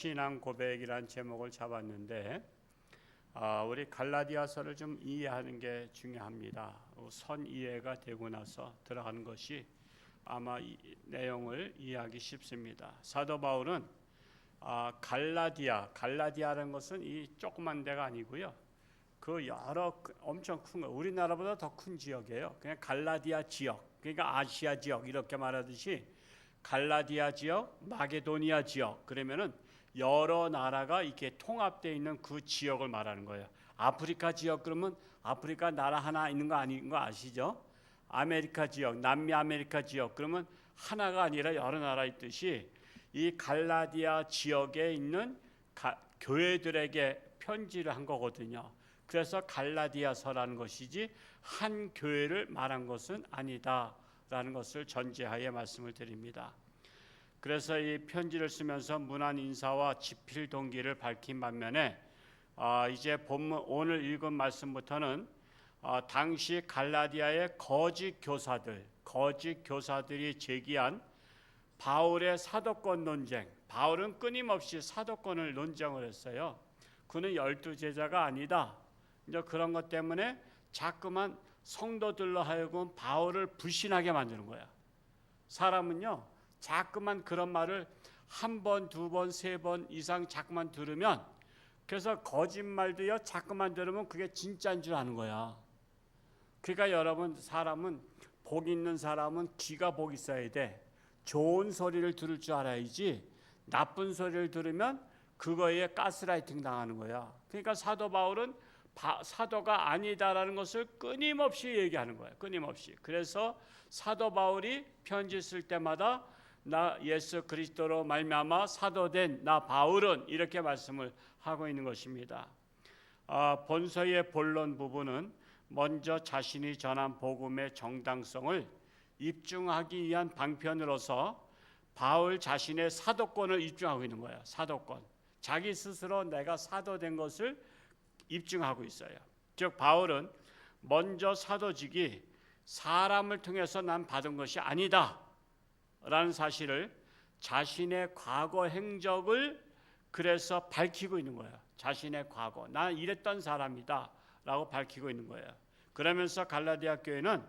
신앙 고백이란 제목을 잡았는데 우리 갈라디아서를 좀 이해하는 게 중요합니다. 선 이해가 되고 나서 들어가는 것이 아마 이 내용을 이해하기 쉽습니다. 사도 바울은 갈라디아라는 것은 이 조그만 데가 아니고요. 그 여러 엄청 큰 거, 우리나라보다 더 큰 지역이에요. 그냥 갈라디아 지역, 그러니까 아시아 지역 이렇게 말하듯이 갈라디아 지역, 마게도니아 지역, 그러면은 여러 나라가 이렇게 통합되어 있는 그 지역을 말하는 거예요. 아프리카 지역 그러면 아프리카 나라 하나 있는 거 아닌 거 아시죠? 아메리카 지역, 남미 아메리카 지역 그러면 하나가 아니라 여러 나라 있듯이 이 갈라디아 지역에 있는 교회들에게 편지를 한 거거든요. 그래서 갈라디아서라는 것이지 한 교회를 말한 것은 아니다라는 것을 전제하에 말씀을 드립니다. 그래서 이 편지를 쓰면서 문안 인사와 집필 동기를 밝힌 반면에 이제 본문 오늘 읽은 말씀부터는 당시 갈라디아의 거짓 교사들이 제기한 바울의 사도권 논쟁. 바울은 끊임없이 사도권을 논쟁을 했어요. 그는 12제자가 아니다. 이제 그런 것 때문에 자꾸만 성도들로 하여금 바울을 불신하게 만드는 거야. 사람은요, 자꾸만 그런 말을 한 번, 두 번, 세 번 이상 자꾸만 들으면, 그래서 거짓말도요 자꾸만 들으면 그게 진짜인 줄 아는 거야. 그러니까 여러분, 사람은 복 있는 사람은 귀가 복 있어야 돼. 좋은 소리를 들을 줄 알아야지 나쁜 소리를 들으면 그거에 가스라이팅 당하는 거야. 그러니까 사도 바울은 사도가 아니다라는 것을 끊임없이 얘기하는 거예요. 끊임없이. 그래서 사도 바울이 편지 쓸 때마다 나 예수 그리스도로 말미암아 사도된 나 바울은 이렇게 말씀을 하고 있는 것입니다. 본서의 본론 부분은 먼저 자신이 전한 복음의 정당성을 입증하기 위한 방편으로서 바울 자신의 사도권을 입증하고 있는 거예요. 사도권. 자기 스스로 내가 사도된 것을 입증하고 있어요. 즉 바울은 먼저 사도직이 사람을 통해서 난 받은 것이 아니다 라는 사실을 자신의 과거 행적을 그래서 밝히고 있는 거예요. 자신의 과거, 난 이랬던 사람이다 라고 밝히고 있는 거예요. 그러면서 갈라디아 교회는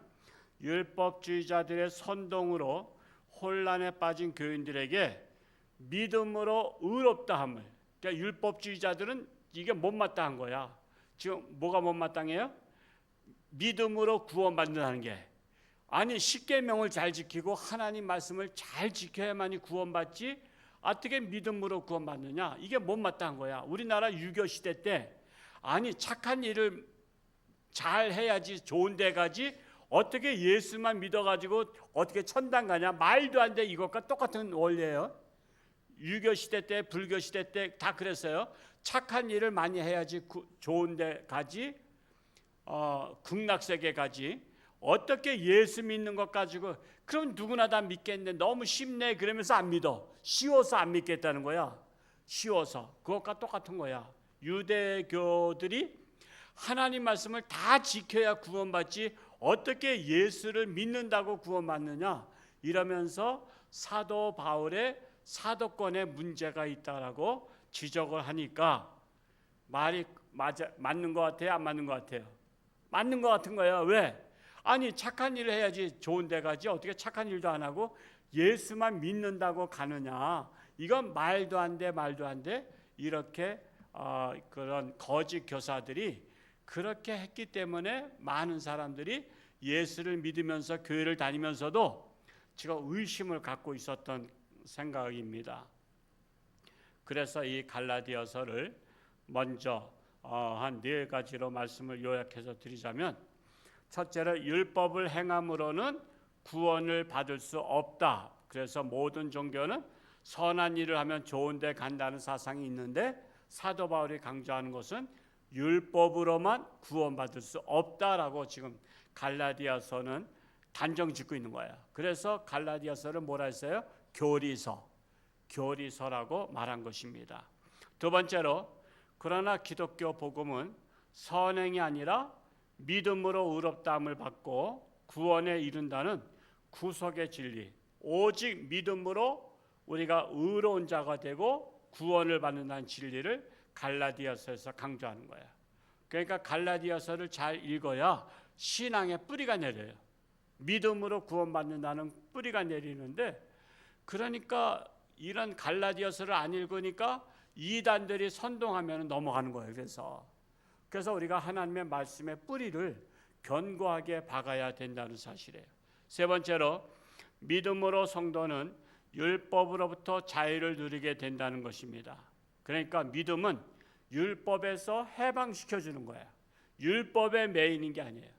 율법주의자들의 선동으로 혼란에 빠진 교인들에게 믿음으로 의롭다함을, 그러니까 율법주의자들은 이게 못마땅한 거야. 지금 뭐가 못마땅해요? 믿음으로 구원받는다는 게. 아니 십계명을 잘 지키고 하나님 말씀을 잘 지켜야만이 구원받지 어떻게 믿음으로 구원받느냐? 이게 못마땅한 거야. 우리나라 유교 시대 때 아니 착한 일을 잘 해야지 좋은 데 가지 어떻게 예수만 믿어가지고 어떻게 천당 가냐? 말도 안 돼. 이것과 똑같은 원리예요. 유교 시대 때 불교 시대 때 다 그랬어요. 착한 일을 많이 해야지 좋은 데 가지 극락세계 가지 어떻게 예수 믿는 것 가지고 그럼 누구나 다 믿겠는데 너무 쉽네 그러면서 안 믿어. 쉬워서 안 믿겠다는 거야. 쉬워서. 그것과 똑같은 거야. 유대교들이 하나님 말씀을 다 지켜야 구원받지 어떻게 예수를 믿는다고 구원받느냐 이러면서 사도 바울의 사도권에 문제가 있다라고 지적을 하니까 말이 맞는 것 같아요? 안 맞는 것 같아요? 맞는 것 같은 거예요. 왜? 아니 착한 일을 해야지 좋은 데 가지 어떻게 착한 일도 안 하고 예수만 믿는다고 가느냐. 이건 말도 안 돼. 이렇게 그런 거짓 교사들이 그렇게 했기 때문에 많은 사람들이 예수를 믿으면서 교회를 다니면서도 지금 의심을 갖고 있었던 생각입니다. 그래서 이 갈라디아서를 먼저 한 4가지로 말씀을 요약해서 드리자면 첫째로 율법을 행함으로는 구원을 받을 수 없다. 그래서 모든 종교는 선한 일을 하면 좋은 데 간다는 사상이 있는데 사도 바울이 강조하는 것은 율법으로만 구원받을 수 없다라고 지금 갈라디아서는 단정 짓고 있는 거예요. 그래서 갈라디아서를 뭐라 했어요? 교리서라고 말한 것입니다. 두 번째로 그러나 기독교 복음은 선행이 아니라 믿음으로 의롭다함을 받고 구원에 이른다는 구속의 진리, 오직 믿음으로 우리가 의로운 자가 되고 구원을 받는다는 진리를 갈라디아서에서 강조하는 거예요. 그러니까 갈라디아서를 잘 읽어야 신앙의 뿌리가 내려요. 믿음으로 구원받는다는 뿌리가 내리는데, 그러니까 이런 갈라디아서를 안 읽으니까 이단들이 선동하면 넘어가는 거예요. 그래서 우리가 하나님의 말씀의 뿌리를 견고하게 박아야 된다는 사실이에요. 세 번째로, 믿음으로 성도는 율법으로부터 자유를 누리게 된다는 것입니다. 그러니까 믿음은 율법에서 해방시켜주는 거예요. 율법에 매이는 게 아니에요.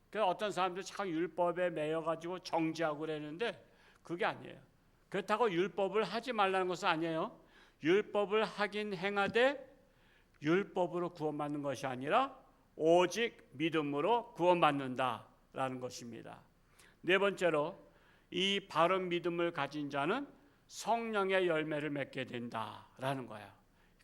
그래서 어떤 사람들 참 율법에 매여가지고 정죄하고 그러는데 그게 아니에요. 그렇다고 율법을 하지 말라는 것은 아니에요. 율법을 하긴 행하되 율법으로 구원받는 것이 아니라 오직 믿음으로 구원받는다라는 것입니다. 네 번째로, 이 바른 믿음을 가진 자는 성령의 열매를 맺게 된다라는 거예요.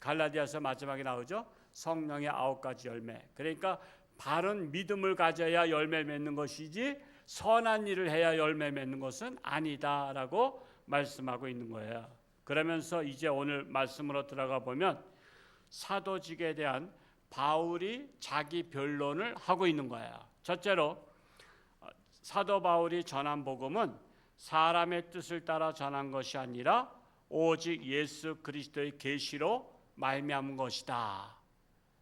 갈라디아서 마지막에 나오죠. 성령의 9가지 열매. 그러니까 바른 믿음을 가져야 열매 맺는 것이지 선한 일을 해야 열매 맺는 것은 아니다라고 말씀하고 있는 거예요. 그러면서 이제 오늘 말씀으로 들어가 보면 사도직에 대한 바울이 자기 변론을 하고 있는 거예요. 첫째로, 사도 바울이 전한 복음은 사람의 뜻을 따라 전한 것이 아니라 오직 예수 그리스도의 계시로 말미암은 것이다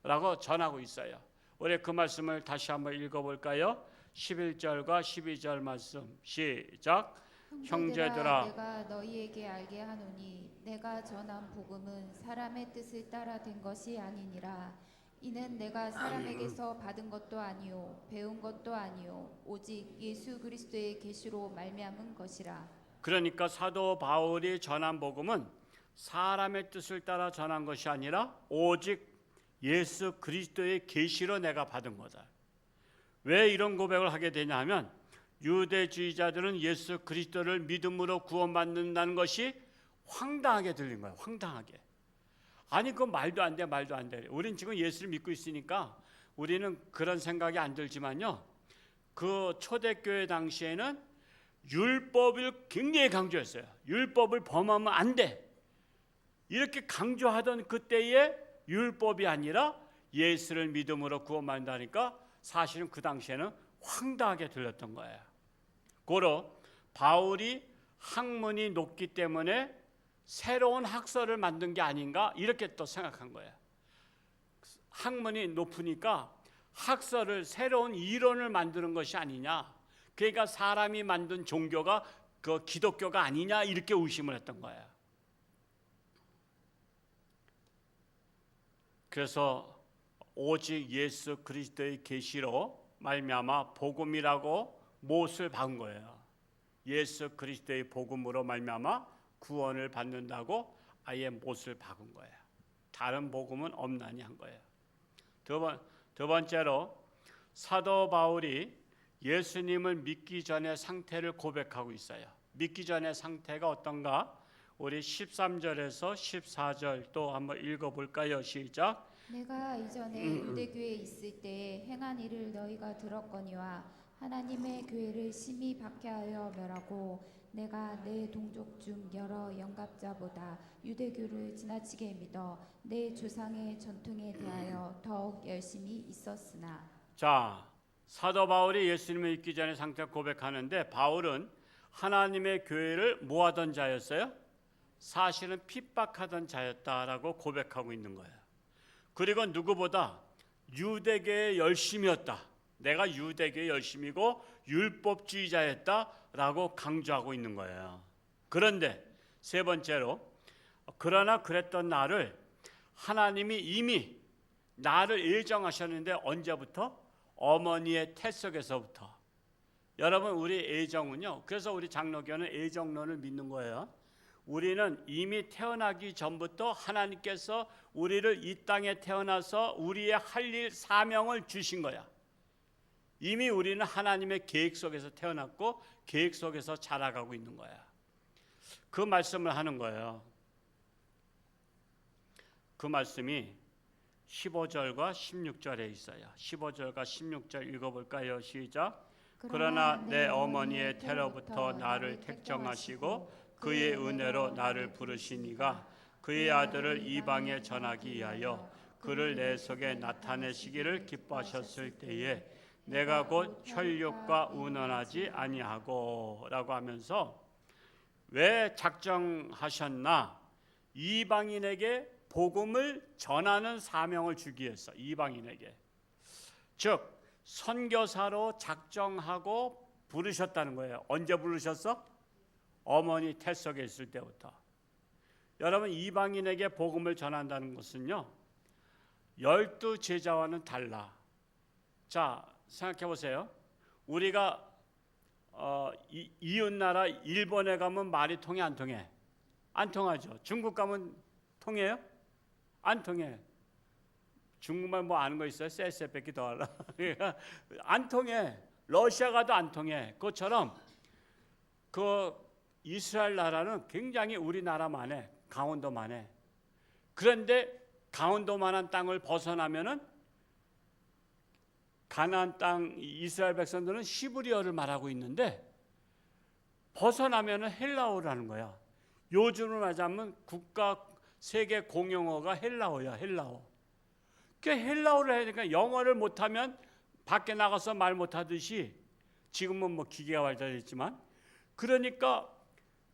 라고 전하고 있어요. 우리 그 말씀을 다시 한번 읽어볼까요? 11절과 12절 말씀 시작. 형제들아, 내가 너희에게 알게 하노니 내가 전한 복음은 사람의 뜻을 따라 된 것이 아니니라. 이는 내가 사람에게서 받은 것도 아니요 배운 것도 아니요 오직 예수 그리스도의 계시로 말미암은 것이라. 그러니까 사도 바울이 전한 복음은 사람의 뜻을 따라 전한 것이 아니라 오직 예수 그리스도의 계시로 내가 받은 거다. 왜 이런 고백을 하게 되냐 하면, 유대주의자들은 예수 그리스도를 믿음으로 구원받는다는 것이 황당하게 들린 거예요. 황당하게. 아니 그 말도 안 돼, 말도 안 돼. 우린 지금 예수를 믿고 있으니까 우리는 그런 생각이 안 들지만요, 그 초대교회 당시에는 율법을 굉장히 강조했어요. 율법을 범하면 안 돼. 이렇게 강조하던 그때의 율법이 아니라 예수를 믿음으로 구원받는다니까 사실은 그 당시에는 황당하게 들렸던 거예요. 고로 바울이 학문이 높기 때문에 새로운 학설을 만든 게 아닌가 이렇게 또 생각한 거예요. 학문이 높으니까 학설을, 새로운 이론을 만드는 것이 아니냐, 그러니까 사람이 만든 종교가 그 기독교가 아니냐 이렇게 의심을 했던 거예요. 그래서 오직 예수 그리스도의 계시로 말미암아 복음이라고 못을 박은 거예요. 예수 그리스도의 복음으로 말미암아 구원을 받는다고 아예 못을 박은 거예요. 다른 복음은 없나니 한 거예요. 두 번째로, 사도 바울이 예수님을 믿기 전의 상태를 고백하고 있어요. 믿기 전의 상태가 어떤가? 우리 13절에서 14절 또 한번 읽어볼까요? 시작. 내가 이전에 유대교에 있을 때 행한 일을 너희가 들었거니와 하나님의 교회를 심히 박해하여 멸하고 내가 내 동족 중 여러 영갑자보다 유대교를 지나치게 믿어 내 조상의 전통에 대하여 더욱 열심히 있었으나. 자, 사도 바울이 예수님을 믿기 전의 상태를 고백하는데, 바울은 하나님의 교회를 뭐 하던 자였어요? 사실은 핍박하던 자였다라고 고백하고 있는 거예요. 그리고 누구보다 유대교의 열심이었다. 내가 유대교의 열심이고 율법주의자였다라고 강조하고 있는 거예요. 그런데 세 번째로, 그러나 그랬던 나를 하나님이 이미 나를 예정하셨는데 언제부터? 어머니의 태석에서부터. 여러분, 우리 예정은요, 그래서 우리 장로교는 예정론을 믿는 거예요. 우리는 이미 태어나기 전부터 하나님께서 우리를 이 땅에 태어나서 우리의 할 일 사명을 주신 거야. 이미 우리는 하나님의 계획 속에서 태어났고 계획 속에서 자라가고 있는 거야. 그 말씀을 하는 거예요. 그 말씀이 15절과 16절에 있어요. 15절과 16절 읽어볼까요? 시작. 그러나 내 어머니의 태로부터 나를 택정하시고 그의 은혜로 나를 부르시니가 그의 아들을 이방에 전하기 위하여 그를 내 속에 나타내시기를 기뻐하셨을 때에 내가 곧 혈육과 운원하지 아니하고 라고 하면서 왜 작정하셨나? 이방인에게 복음을 전하는 사명을 주기 위해서. 이방인에게, 즉 선교사로 작정하고 부르셨다는 거예요. 언제 부르셨어? 어머니 태석에 있을 때부터. 여러분, 이방인에게 복음을 전한다는 것은요 12 제자와는 달라. 자, 생각해 보세요. 우리가 이웃나라 일본에 가면 말이 통해 안 통해? 안 통하죠. 중국 가면 통해요? 안 통해. 중국말 뭐 아는 거 있어요? 쎄쎄 더 알아. 안 통해. 러시아 가도 안 통해. 그것처럼 그 이스라엘 나라는 굉장히 우리나라만해. 강원도만해. 그런데 강원도만한 땅을 벗어나면은 가나안 땅 이스라엘 백성들은 시브리어를 말하고 있는데 벗어나면은 헬라어를 하는 거야. 요즘으로 말하자면 국가 세계 공용어가 헬라어야. 헬라어. 그 헬라어를 해야 되니까 영어를 못하면 밖에 나가서 말 못하듯이, 지금은 뭐 기계가 발달했지만, 그러니까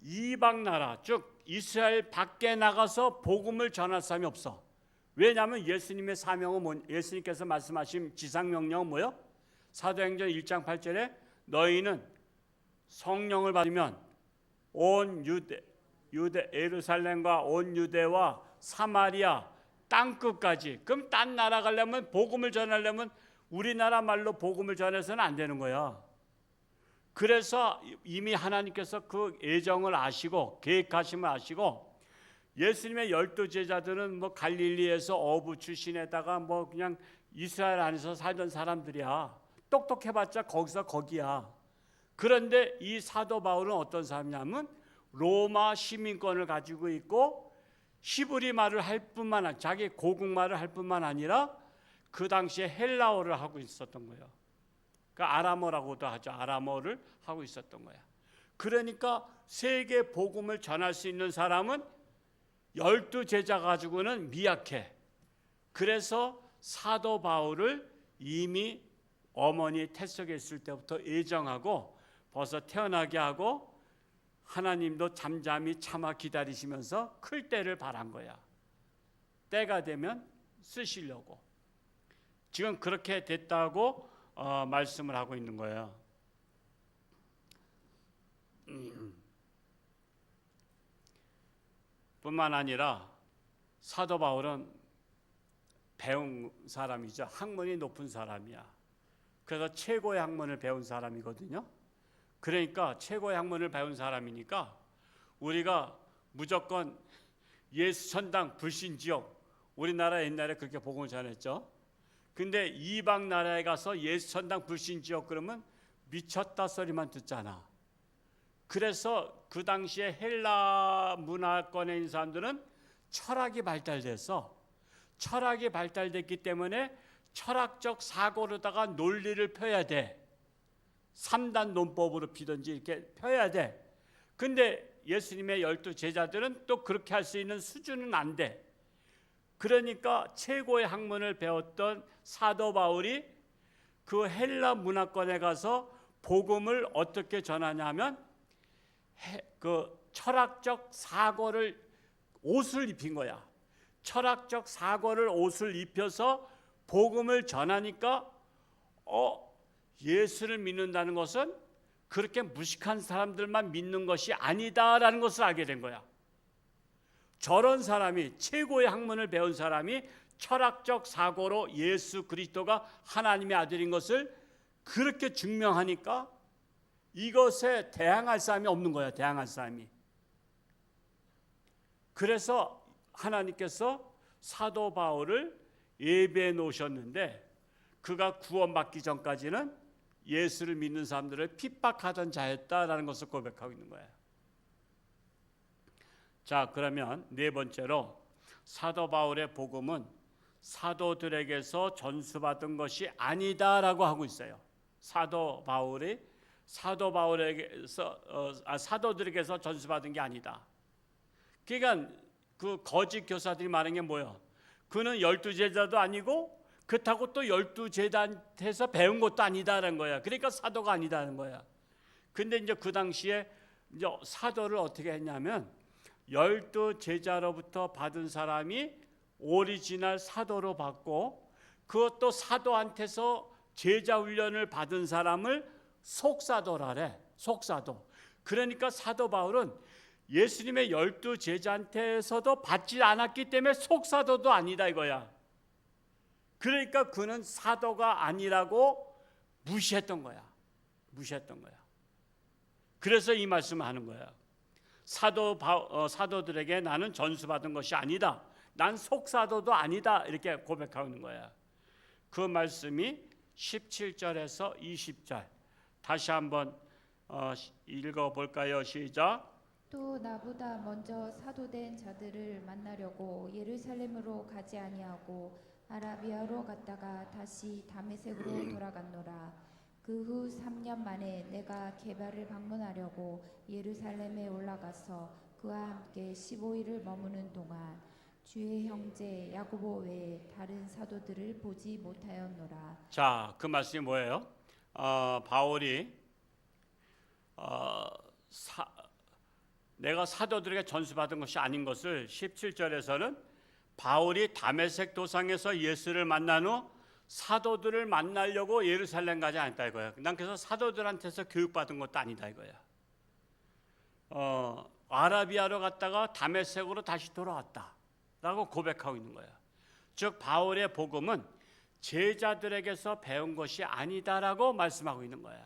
이방 나라 즉 이스라엘 밖에 나가서 복음을 전할 사람이 없어. 왜냐하면 예수님의 사명은 예수님께서 말씀하신 지상명령은 뭐요? 사도행전 1장 8절에 너희는 성령을 받으면 온 유대 예루살렘과 온 유대와 사마리아 땅끝까지. 그럼 딴 나라 가려면, 복음을 전하려면 우리나라 말로 복음을 전해서는 안 되는 거야. 그래서 이미 하나님께서 그 예정을 아시고 계획하심을 아시고, 예수님의 12 제자들은 뭐 갈릴리에서 어부 출신에다가 뭐 그냥 이스라엘 안에서 살던 사람들이야. 똑똑해봤자 거기서 거기야. 그런데 이 사도 바울은 어떤 사람이냐면 로마 시민권을 가지고 있고 히브리 말을 할 뿐만 아니라, 자기 고국말을 할 뿐만 아니라 그 당시에 헬라어를 하고 있었던 거예요. 그 아람어라고도 하죠. 아람어를 하고 있었던 거야. 그러니까 세계 복음을 전할 수 있는 사람은 12 제자 가지고는 미약해. 그래서 사도 바울을 이미 어머니 태석에 있을 때부터 예정하고 벌써 태어나게 하고 하나님도 잠잠히 참아 기다리시면서 클 때를 바란 거야. 때가 되면 쓰시려고. 지금 그렇게 됐다고 말씀을 하고 있는 거예요. 뿐만 아니라 사도 바울은 배운 사람이죠. 학문이 높은 사람이야. 그래서 최고의 학문을 배운 사람이거든요. 그러니까 최고의 학문을 배운 사람이니까 우리가 무조건 예수 천당 불신 지역, 우리나라 옛날에 그렇게 복음을 전했죠. 근데 이방 나라에 가서 예수 천당 불신 지역 그러면 미쳤다 소리만 듣잖아. 그래서 그 당시에 헬라 문화권에 있는 사람들은 철학이 발달돼서, 철학이 발달됐기 때문에 철학적 사고로다가 논리를 펴야 돼. 3단 논법으로 피든지 이렇게 펴야 돼. 근데 예수님의 12 제자들은 또 그렇게 할 수 있는 수준은 안 돼. 그러니까 최고의 학문을 배웠던 사도 바울이 그 헬라 문화권에 가서 복음을 어떻게 전하냐 하면 그 철학적 사고를 옷을 입힌 거야. 철학적 사고를 옷을 입혀서 복음을 전하니까 예수를 믿는다는 것은 그렇게 무식한 사람들만 믿는 것이 아니다라는 것을 알게 된 거야. 저런 사람이, 최고의 학문을 배운 사람이 철학적 사고로 예수 그리스도가 하나님의 아들인 것을 그렇게 증명하니까 이것에 대항할 사람이 없는 거야. 대항할 사람이. 그래서 하나님께서 사도 바울을 예배해 놓으셨는데 그가 구원받기 전까지는 예수를 믿는 사람들을 핍박하던 자였다라는 것을 고백하고 있는 거예요. 자, 그러면 네 번째로 사도 바울의 복음은 사도들에게서 전수받은 것이 아니다라고 하고 있어요. 사도들에게서 전수받은 게 아니다. 그러니까 그 거짓 교사들이 말하는 게 뭐야? 그는 12제자도 아니고 그렇다고 또 12제자한테서 배운 것도 아니다라는 거야. 그러니까 사도가 아니다는 거야. 근데 이제 그 당시에 이제 사도를 어떻게 했냐면 12제자로부터 받은 사람이 오리지널 사도로 받고, 그것도 사도한테서 제자 훈련을 받은 사람을 속사도라래. 속사도. 그러니까 사도 바울은 예수님의 12제자한테서도 받지 않았기 때문에 속사도도 아니다 이거야. 그러니까 그는 사도가 아니라고 무시했던 거야. 무시했던 거야. 그래서 이 말씀을 하는 거야. 사도들에게 나는 전수받은 것이 아니다. 난 속사도도 아니다. 이렇게 고백하고 있는 거야. 그 말씀이 17절에서 20절. 다시 한번 읽어볼까요? 시작. 또 나보다 먼저 사도된 자들을 만나려고 예루살렘으로 가지 아니하고 아라비아로 갔다가 다시 다메섹으로 돌아갔노라. 그 후 3년 만에 내가 게바를 방문하려고 예루살렘에 올라가서 그와 함께 15일을 머무는 동안 주의 형제 야고보 외에 다른 사도들을 보지 못하였노라. 자, 그 말씀이 뭐예요? 바울이 내가 사도들에게 전수받은 것이 아닌 것을 17절에서는 바울이 다메섹 도상에서 예수를 만난 후 사도들을 만나려고 예루살렘 가지 않았다 이거야. 난 그래서 사도들한테서 교육받은 것도 아니다 이거야. 아라비아로 갔다가 다메섹으로 다시 돌아왔다라고 고백하고 있는 거야. 즉 바울의 복음은 제자들에게서 배운 것이 아니다라고 말씀하고 있는 거야.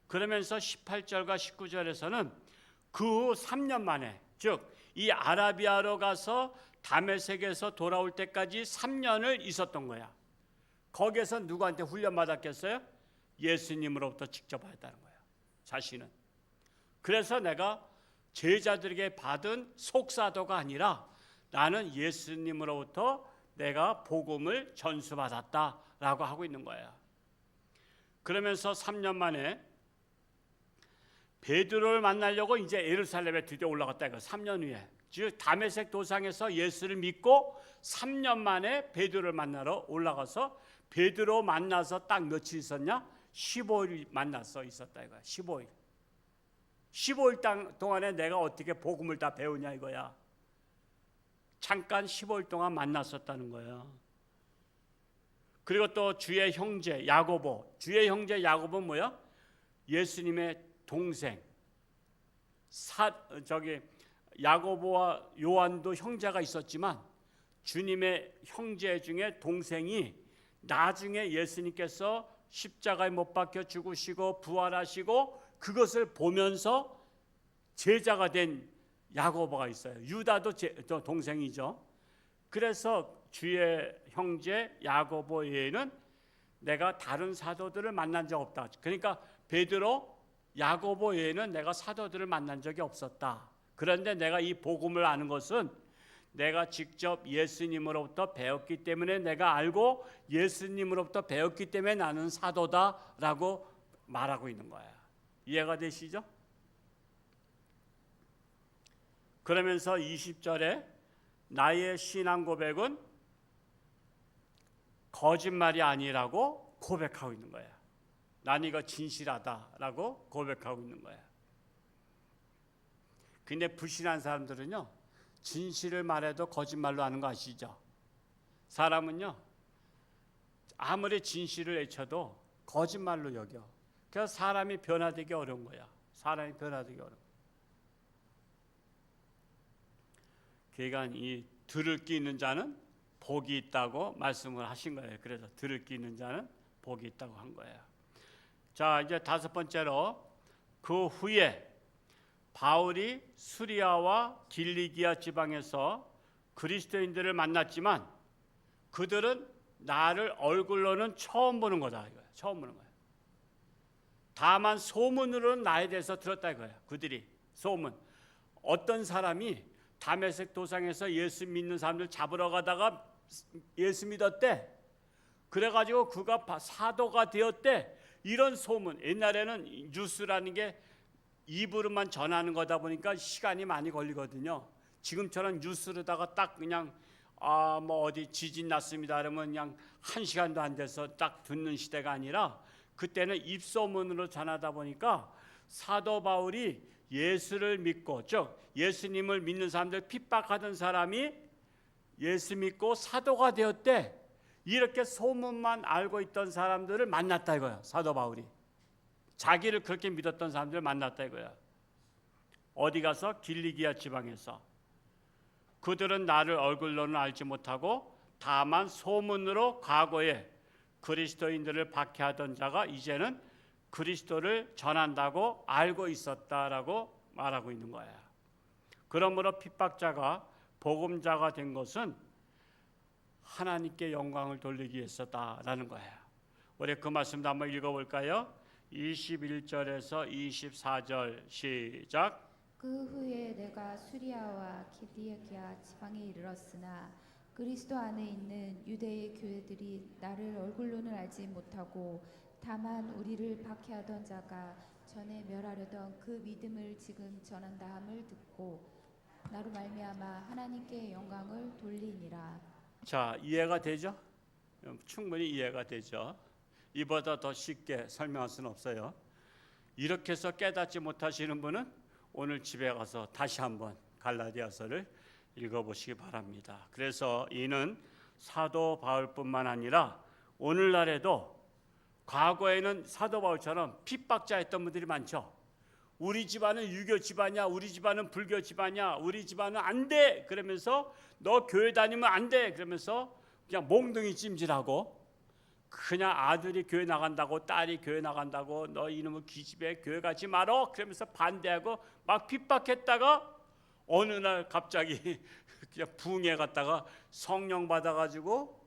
그러면서 18절과 19절에서는 그 후 3년 만에, 즉 이 아라비아로 가서 다메섹에서 돌아올 때까지 3년을 있었던 거야. 거기에서 누구한테 훈련 받았겠어요? 예수님으로부터 직접 받았다는 거야. 자신은. 그래서 내가 제자들에게 받은 속사도가 아니라 나는 예수님으로부터 내가 복음을 전수받았다라고 하고 있는 거야. 그러면서 3년 만에 베드로를 만나려고 이제 예루살렘에 드디어 올라갔다 이거. 3년 후에, 즉 다메섹 도상에서 예수를 믿고 3년 만에 베드로를 만나러 올라가서 베드로 만나서 딱 며칠 있었냐? 15일 만나서 있었다 이거야. 15일 동안에 내가 어떻게 복음을 다 배우냐 이거야. 잠깐 15일 동안 만났었다는 거야. 그리고 또 주의 형제 야고보. 주의 형제 야고보는 뭐야? 예수님의 동생. 야고보와 요한도 형제가 있었지만 주님의 형제 중에 동생이 나중에 예수님께서 십자가에 못 박혀 죽으시고 부활하시고 그것을 보면서 제자가 된 야고보가 있어요. 유다도 동생이죠. 그래서 주의 형제 야고보 외에는 내가 다른 사도들을 만난 적 없다. 그러니까 베드로, 야고보 외에는 내가 사도들을 만난 적이 없었다. 그런데 내가 이 복음을 아는 것은 내가 직접 예수님으로부터 배웠기 때문에 내가 알고 예수님으로부터 배웠기 때문에 나는 사도다라고 말하고 있는 거야. 이해가 되시죠? 그러면서 20절에 나의 신앙 고백은 거짓말이 아니라고 고백하고 있는 거야. 난 이거 진실하다라고 고백하고 있는 거야. 근데 불신한 사람들은요, 진실을 말해도 거짓말로 하는 거 아시죠? 사람은요, 아무리 진실을 외쳐도 거짓말로 여겨. 그래서 사람이 변화되기 어려운 거야. 사람이 변화되기 어려운 거야. 그러니까 이 들을 귀 있는 자는 복이 있다고 말씀을 하신 거예요. 그래서 들을 귀 있는 자는 복이 있다고 한 거예요. 자, 이제 다섯 번째로, 그 후에 바울이 수리아와 길리기아 지방에서 그리스도인들을 만났지만 그들은 나를 얼굴로는 처음 보는 거다 이거야. 처음 보는 거야. 다만 소문으로는 나에 대해서 들었다 이거야. 그들이 소문. 어떤 사람이 다메섹 도상에서 예수 믿는 사람들 잡으러 가다가 예수 믿었대. 그래가지고 그가 사도가 되었대. 이런 소문. 옛날에는 뉴스라는 게 입으로만 전하는 거다 보니까 시간이 많이 걸리거든요. 지금처럼 뉴스로다가 딱 그냥 뭐 어디 지진 났습니다 그러면 그냥 1시간도 안 돼서 딱 듣는 시대가 아니라 그때는 입소문으로 전하다 보니까 사도 바울이 예수를 믿고, 즉 예수님을 믿는 사람들 핍박하던 사람이 예수 믿고 사도가 되었대. 이렇게 소문만 알고 있던 사람들을 만났다 이거야. 사도 바울이 자기를 그렇게 믿었던 사람들을 만났다 이거야. 어디 가서? 길리기아 지방에서. 그들은 나를 얼굴로는 알지 못하고 다만 소문으로 과거에 그리스도인들을 박해하던 자가 이제는 그리스도를 전한다고 알고 있었다라고 말하고 있는 거야. 그러므로 핍박자가 복음자가 된 것은 하나님께 영광을 돌리기 위해서다라는 거야. 우리 그 말씀도 한번 읽어볼까요? 21절에서 24절 시작. 그 후에 내가 수리아와 길리기아 지방에 이르렀으나 그리스도 안에 있는 유대의 교회들이 나를 얼굴로는 알지 못하고 다만 우리를 박해하던 자가 전에 멸하려던 그 믿음을 지금 전한다함을 듣고 나로 말미암아 하나님께 영광을 돌리니라. 자, 이해가 되죠? 충분히 이해가 되죠. 이보다 더 쉽게 설명할 수는 없어요. 이렇게 해서 깨닫지 못하시는 분은 오늘 집에 가서 다시 한번 갈라디아서를 읽어보시기 바랍니다. 그래서 이는 사도 바울뿐만 아니라 오늘날에도 과거에는 사도 바울처럼 핍박자였던 분들이 많죠. 우리 집안은 유교 집안이야, 우리 집안은 불교 집안이야, 우리 집안은 안 돼 그러면서 너 교회 다니면 안 돼 그러면서 그냥 몽둥이 찜질하고, 그냥 아들이 교회 나간다고 딸이 교회 나간다고 너 이놈의 기집애 교회 가지 말어 그러면서 반대하고 막 핍박했다가 어느 날 갑자기 그냥 부흥회 갔다가 성령 받아가지고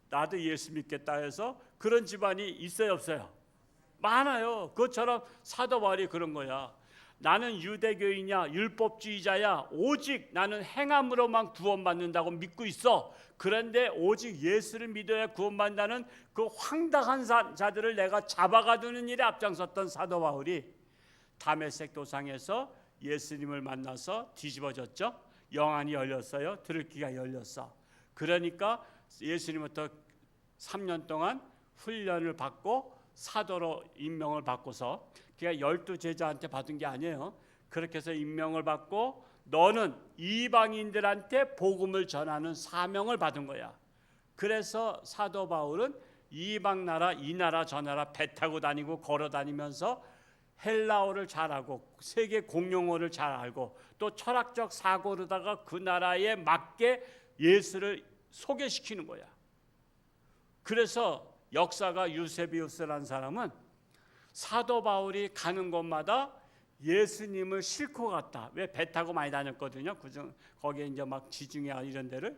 나도 예수 믿겠다 해서 그런 집안이 있어요 없어요? 많아요. 그것처럼 사도 바울이 그런 거야. 나는 유대교인이야, 율법주의자야, 오직 나는 행함으로만 구원받는다고 믿고 있어. 그런데 오직 예수를 믿어야 구원받는다는 그 황당한 자들을 내가 잡아가두는 일에 앞장섰던 사도 바울이 다메섹 도상에서 예수님을 만나서 뒤집어졌죠. 영안이 열렸어요. 들기가 열렸어. 그러니까 예수님부터 3년 동안 훈련을 받고 사도로 임명을 받고서, 그가 12제자한테 받은 게 아니에요. 그렇게 해서 임명을 받고 너는 이방인들한테 복음을 전하는 사명을 받은 거야. 그래서 사도 바울은 이방 나라 이 나라 저 나라 배 타고 다니고 걸어 다니면서 헬라어를 잘하고 세계 공용어를 잘 알고 또 철학적 사고로다가 그 나라에 맞게 예수를 소개시키는 거야. 그래서 역사가 유세비우스라는 사람은 사도 바울이 가는 곳마다 예수님을 싣고 갔다. 왜? 배 타고 많이 다녔거든요. 거기에 이제 막 지중해 이런 데를.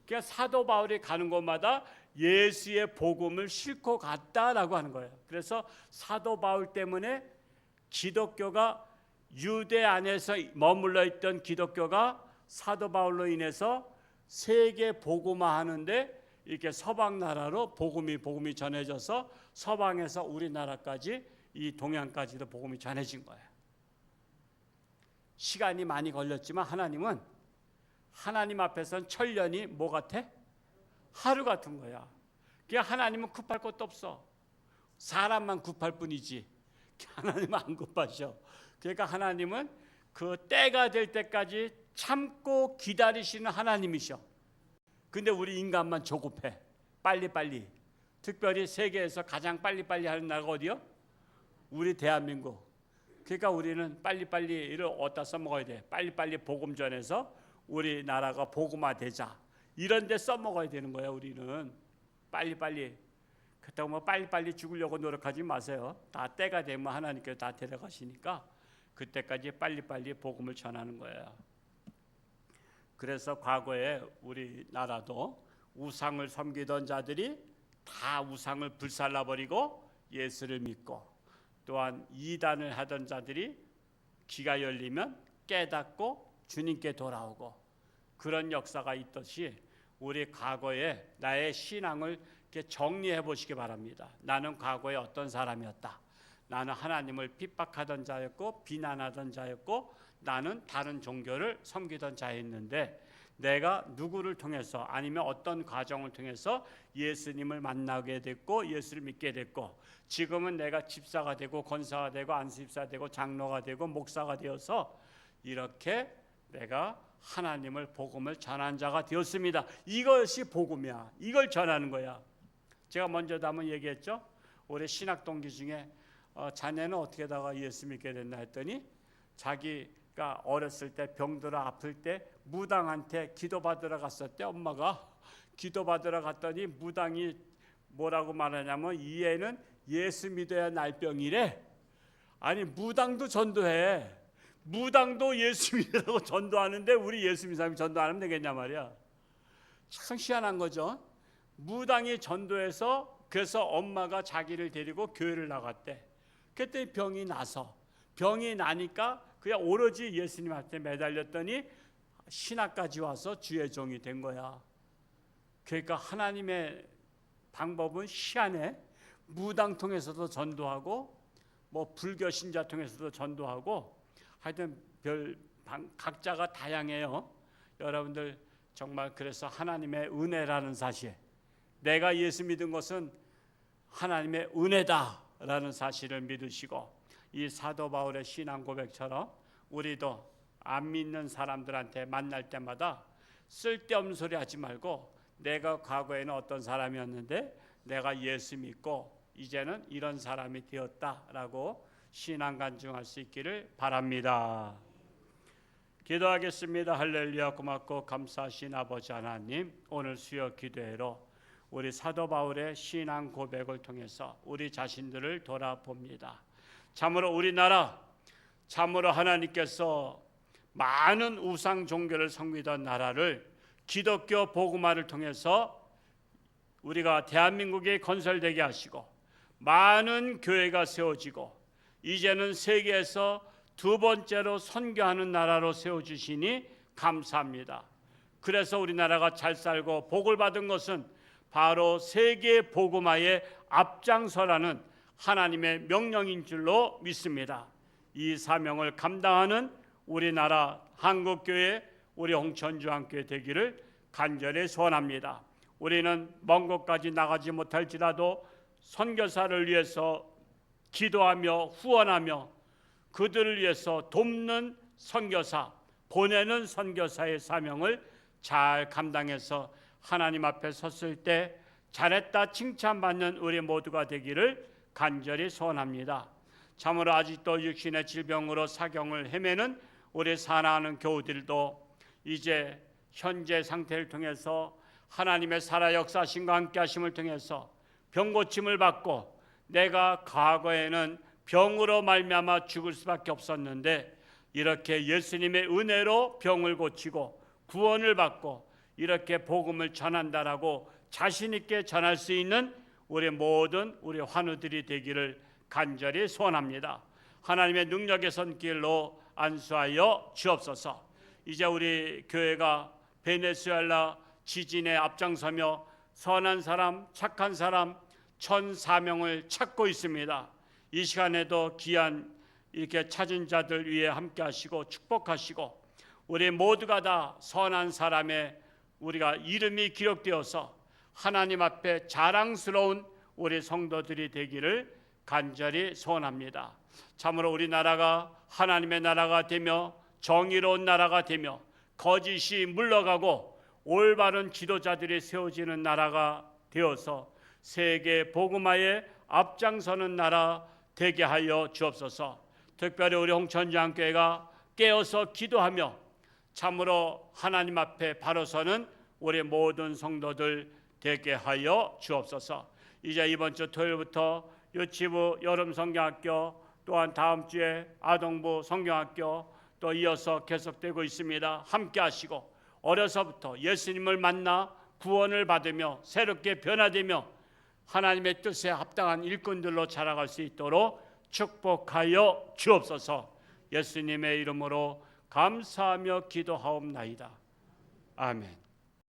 그러니까 사도 바울이 가는 곳마다 예수의 복음을 싣고 갔다라고 하는 거예요. 그래서 사도 바울 때문에 기독교가 유대 안에서 머물러 있던 기독교가 사도 바울로 인해서 세계 복음화하는데 이렇게 서방 나라로 복음이 전해져서 서방에서 우리나라까지 이 동양까지도 복음이 전해진 거예요. 시간이 많이 걸렸지만 하나님 앞에서는 천년이 뭐 같아? 하루 같은 거야. 그러니까 하나님은 급할 것도 없어. 사람만 급할 뿐이지 하나님은 안 급하셔. 그러니까 하나님은 그 때가 될 때까지 참고 기다리시는 하나님이셔. 근데 우리 인간만 조급해. 빨리빨리. 특별히 세계에서 가장 빨리빨리 하는 나라가 어디요? 우리 대한민국. 그러니까 우리는 빨리빨리를 어디다 써먹어야 돼. 빨리빨리 복음 전해서 우리나라가 복음화되자. 이런 데 써먹어야 되는 거야. 우리는 빨리빨리. 그렇다고 뭐 빨리빨리 죽으려고 노력하지 마세요. 다 때가 되면 하나님께서 다 데려가시니까 그때까지 빨리빨리 복음을 전하는 거예요. 그래서 과거에 우리나라도 우상을 섬기던 자들이 다 우상을 불살라버리고 예수를 믿고, 또한 이단을 하던 자들이 귀가 열리면 깨닫고 주님께 돌아오고, 그런 역사가 있듯이 우리 과거에 나의 신앙을 이렇게 정리해 보시기 바랍니다. 나는 과거에 어떤 사람이었다. 나는 하나님을 핍박하던 자였고 비난하던 자였고 나는 다른 종교를 섬기던 자였는데 내가 누구를 통해서 아니면 어떤 과정을 통해서 예수님을 만나게 됐고 예수를 믿게 됐고 지금은 내가 집사가 되고 권사가 되고 안수집사가 되고 장로가 되고 목사가 되어서 이렇게 내가 하나님을 복음을 전한 자가 되었습니다. 이것이 복음이야. 이걸 전하는 거야. 제가 먼저도 한번 얘기했죠. 올해 신학 동기 중에 자네는 어떻게 다가 예수 믿게 됐나 했더니 자기가 어렸을 때 병들어 아플 때 무당한테 기도받으러 갔었대. 엄마가 기도받으러 갔더니 무당이 뭐라고 말하냐면 이 애는 예수 믿어야 날 병이래. 아니 무당도 전도해. 무당도 예수 믿으라고 전도하는데 우리 예수 믿는 사람이 전도 안 하면 되겠냐 말이야. 참 희한한 거죠. 무당이 전도해서 그래서 엄마가 자기를 데리고 교회를 나갔대. 그때 병이 나니까 그냥 오로지 예수님한테 매달렸더니 신학까지 와서 주의 종이 된 거야. 그러니까 하나님의 방법은 희한해. 무당 통해서도 전도하고 뭐 불교 신자 통해서도 전도하고 하여튼 각자가 다양해요. 여러분들 정말 그래서 하나님의 은혜라는 사실, 내가 예수 믿은 것은 하나님의 은혜다라는 사실을 믿으시고 이 사도 바울의 신앙 고백처럼 우리도 안 믿는 사람들한테 만날 때마다 쓸데없는 소리 하지 말고 내가 과거에는 어떤 사람이었는데 내가 예수 믿고 이제는 이런 사람이 되었다라고 신앙 간증할 수 있기를 바랍니다. 기도하겠습니다. 할렐루야. 고맙고 감사하신 아버지 하나님, 오늘 수요 기도회로 우리 사도 바울의 신앙 고백을 통해서 우리 자신들을 돌아봅니다. 참으로 우리나라, 참으로 하나님께서 많은 우상 종교를 섬기던 나라를 기독교 복음화를 통해서 우리가 대한민국에 건설되게 하시고 많은 교회가 세워지고 이제는 세계에서 두 번째로 선교하는 나라로 세워주시니 감사합니다. 그래서 우리나라가 잘 살고 복을 받은 것은 바로 세계 복음화의 앞장서라는 하나님의 명령인 줄로 믿습니다. 이 사명을 감당하는 우리나라 한국교회, 우리 홍천주한교회 되기를 간절히 소원합니다. 우리는 먼 곳까지 나가지 못할지라도 선교사를 위해서 기도하며 후원하며 그들을 위해서 돕는 선교사, 보내는 선교사의 사명을 잘 감당해서 하나님 앞에 섰을 때 잘했다 칭찬받는 우리 모두가 되기를 간절히 소원합니다. 참으로 아직도 육신의 질병으로 사경을 헤매는 우리 사랑하는 교우들도 이제 현재 상태를 통해서 하나님의 살아 역사하심과 함께 하심을 통해서 병고침을 받고 내가 과거에는 병으로 말미암아 죽을 수밖에 없었는데 이렇게 예수님의 은혜로 병을 고치고 구원을 받고 이렇게 복음을 전한다라고 자신 있게 전할 수 있는 우리 모든 우리 환우들이 되기를 간절히 소원합니다. 하나님의 능력의 손길로 안수하여 주옵소서. 이제 우리 교회가 베네수엘라 지진에 앞장서며 선한 사람, 착한 사람 1,004명을 찾고 있습니다. 이 시간에도 귀한 이렇게 찾은 자들 위해 함께 하시고 축복하시고 우리 모두가 다 선한 사람의 우리가 이름이 기록되어서 하나님 앞에 자랑스러운 우리 성도들이 되기를 간절히 소원합니다. 참으로 우리나라가 하나님의 나라가 되며 정의로운 나라가 되며 거짓이 물러가고 올바른 지도자들이 세워지는 나라가 되어서 세계 복음화에 앞장서는 나라 되게 하여 주옵소서. 특별히 우리 홍천주한교회가 깨어서 기도하며 참으로 하나님 앞에 바로 서는 우리 모든 성도들 되게 하여 주옵소서. 이제 이번 주 토요일부터 유치부 여름 성경학교 또한 다음 주에 아동부 성경학교 또 이어서 계속되고 있습니다. 함께 하시고 어려서부터 예수님을 만나 구원을 받으며 새롭게 변화되며 하나님의 뜻에 합당한 일꾼들로 자라갈 수 있도록 축복하여 주옵소서. 예수님의 이름으로 감사하며 기도하옵나이다. 아멘.